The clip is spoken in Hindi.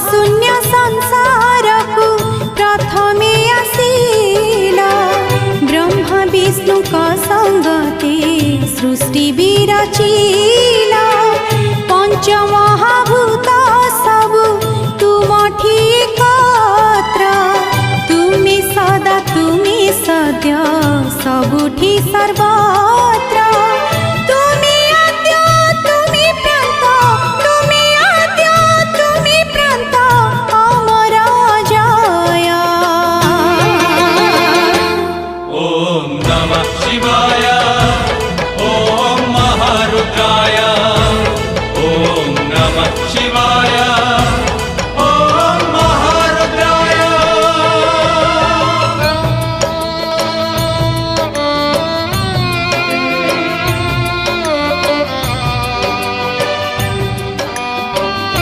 शून्य संसार को प्रथमे आसिला ब्रह्मा विष्णु का संगते सृष्टि विरचिला पंच महाभूत सब तुम ठिकत्र तुमी सदा तुमी सद्य सबुठी सर्वत्र तुमी आद्य तुमी प्रांत तुमी आद्य तुमी प्रांत अमर जय। ओम नमः शिवाय ओम महारुद्राय ओम नमः शिवाय